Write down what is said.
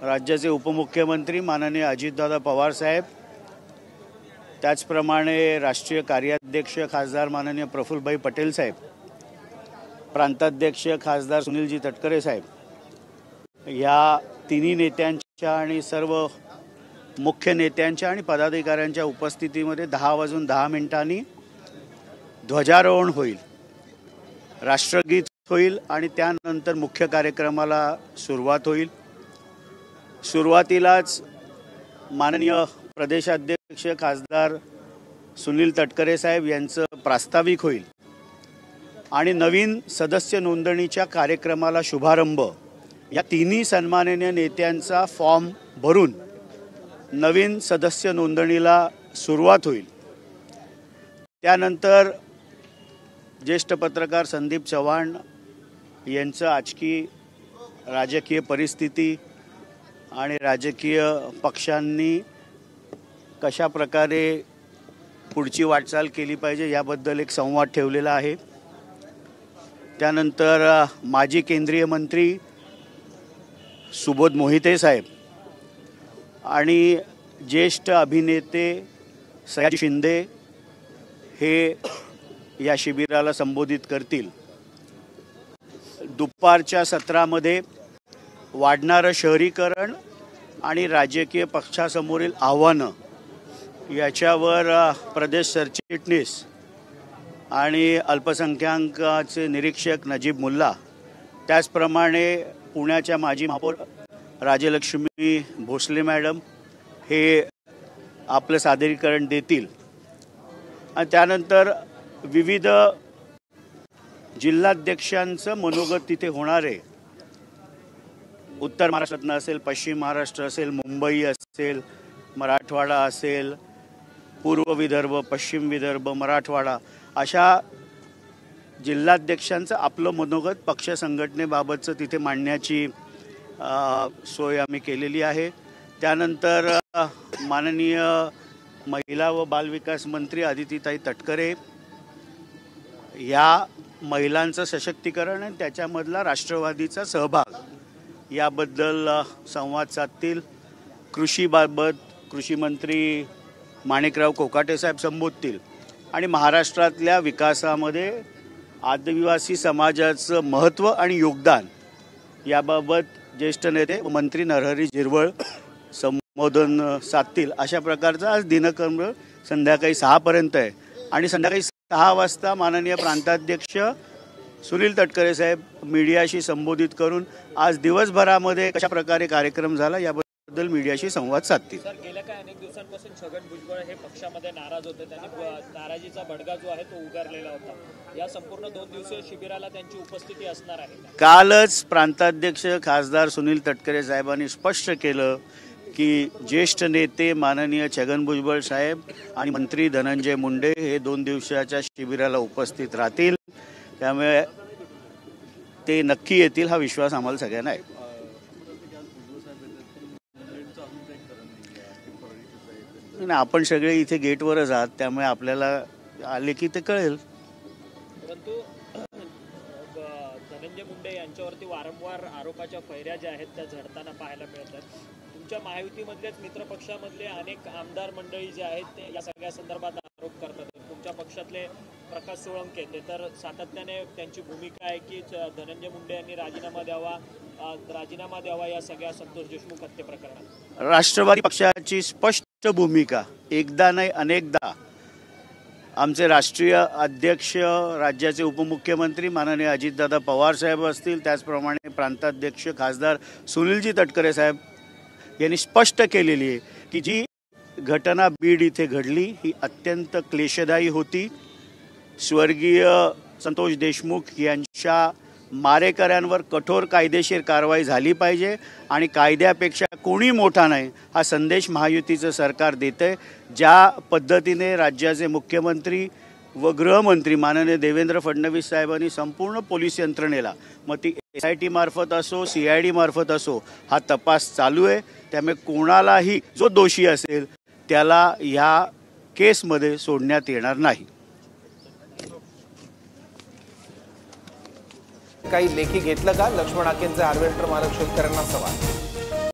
राज्याचे उपमुख्यमंत्री माननीय अजितदादा पवार साहेब, त्याचप्रमाणे राष्ट्रीय कार्याध्यक्ष खासदार माननीय प्रफुल्लभाई पटेल साहेब, प्रांताध्यक्ष खासदार सुनीलजी तटकरे साहेब, या तिन्ही नेत्यांच्या आणि सर्व मुख्य नेत्यांच्या आणि पदाधिकाऱ्यांच्या उपस्थितीमध्ये 10:10 ध्वजारोहण होईल, राष्ट्रगीत होईल आणि त्यानंतर मुख्य कार्यक्रमाला सुरुवात होईल। सुरुवातीलाच माननीय प्रदेशाध्यक्ष खासदार सुनील तटकरे साहेब यांचं प्रास्ताविक होईल आणि नवीन सदस्य नोंदणीच्या कार्यक्रमाला शुभारंभ या तिन्ही सन्माननीय नेत्यांचा फॉर्म भरून नवीन सदस्य नोंदणीला सुरुवात होईल। त्यानंतर ज्येष्ठ पत्रकार संदीप चव्हाण यांचं आजची राजकीय परिस्थिती आणि राजकीय पक्षांनी कशा प्रकारे पुढची वाटचाल केली पाहिजे याबद्दल एक संवाद ठेवलेला आहे। त्यानंतर माजी केंद्रीय मंत्री सुबोध मोहिते साहेब आणि ज्येष्ठ अभिनेते सयाजी शिंदे हे या शिबिराला संबोधित करतील। दुपारच्या सत्रामध्ये वाढणारं शहरीकरण आणि राजकीय पक्षासमोरील आव्हानं याच्यावर प्रदेश सरचिटणीस आणि अल्पसंख्याकांचे निरीक्षक नजीब मुल्ला, त्याचप्रमाणे पुण्याच्या माजी महापौर राजलक्ष्मी भोसले मॅडम हे आपलं सादरीकरण देतील। आणि त्यानंतर विविध जिल्हाध्यक्षांचं मनोगत तिथे होणार आहे। उत्तर महाराष्ट्रातनं असेल, पश्चिम महाराष्ट्र असेल, मुंबई असेल, मराठवाडा असेल, पूर्व विदर्भ, पश्चिम विदर्भ, मराठवाडा अशा जिल्हाध्यक्षांचं आपलं मनोगत पक्ष संघटनेबाबतचं तिथे मांडण्याची सोय आम्ही केलेली आहे। त्यानंतर माननीय महिला व बालविकास मंत्री आदितीताई तटकरे या महिलांचं सशक्तीकरण आणि त्याच्यामधला राष्ट्रवादीचा सहभाग याबद्दल संवाद साधतील। कृषीबाबत कृषी मंत्री माणिकराव कोकाटे साहेब संबोधतील आणि महाराष्ट्रातल्या विकासामध्ये आदिवासी समाजाचं महत्त्व आणि योगदान याबाबत ज्येष्ठ नेते मंत्री नरहरी झिरवळ संबोधन साधतील। अशा प्रकारचा आज दिनक्रम संध्याकाळी 6 पर्यंत आहे आणि संध्याकाळी 6 वाजता माननीय प्रांताध्यक्ष सुनील तटकरे साहेब मीडियाशी संबोधित करून आज दिवसभरामध्ये कशा प्रकारे कार्यक्रम झाला याबद्दल मीडियाशी संवाद साधतील। सर, गेल्या काही अनेक दिवसांपासून छगन भुजबळ हे पक्षामध्ये नाराज होते, त्यांनी नाराजीचा भडका जो आहे तो उगारलेला होता। या संपूर्ण 2 दिवसीय शिबिराला त्यांची उपस्थिती असणार आहे। कालच प्रांताध्यक्ष खासदार सुनील तटकरे साहेबांनी स्पष्ट केलं की ज्येष्ठ नेते माननीय छगन भुजबळ साहेब आणि मंत्री धनंजय मुंडे हे 2 दिवसाच्या शिबिराला उपस्थित राहतील, त्यामुळे ते नक्की येतील हा विश्वास आम्हाला सगळ्यांना आहे। आपण सगळे इथे गेटवरच आहात, त्यामुळे आपल्याला आले की ते कळेल। परंतु धनंजय मुंडे यांच्यावरती वारंवार आरोपाच्या फैऱ्या ज्या आहेत त्या झडताना पाहायला मिळतात। तुमच्या महायुतीमधलेच मित्र पक्षामधले अनेक आमदार मंडळी जे आहेत ते या सगळ्या संदर्भात आरोप करतात। तुमच्या पक्षातले प्रकाश सोळंके ते तर सातत्याने त्यांची भूमिका आहे की धनंजय मुंडे यांनी राजीनामा द्यावा या सगळ्या संतोष देशमुख हत्ये प्रकरणात। राष्ट्रवादी पक्षाची स्पष्ट भूमिका एकदा नाही अनेकदा आमचे राष्ट्रीय अध्यक्ष राज्याचे उपमुख्यमंत्री माननीय अजितदादा पवार साहेब असतील, त्याचप्रमाणे प्रांताध्यक्ष खासदार सुनीलजी तटकरे साहेब यांनी स्पष्ट केलेली आहे की जी घटना बीड इथे घडली ही अत्यंत क्लेशदायी होती। स्वर्गीय संतोष देशमुख यांच्या मारेकऱ्यांवर कठोर कायदेशीर कारवाई झाली पाहिजे आणि कायद्यापेक्षा कोणी मोठा नाही हा संदेश महायुतीचं सरकार देते। ज्या पद्धतीने राज्याचे मुख्यमंत्री व गृहमंत्री माननीय देवेंद्र फडणवीस साहेबांनी संपूर्ण पोलीस यंत्रणेला, मग ती SIT मार्फत असो, CID मार्फत असो, हा तपास चालू आहे। त्यामुळे कोणालाही जो दोषी असेल त्याला ह्या केसमध्ये सोडण्यात येणार नाही। काही लेखी घेतलं का? लक्ष्मण हाकेंचे हार्वेस्टर मालक शेतकऱ्यांना सवाल।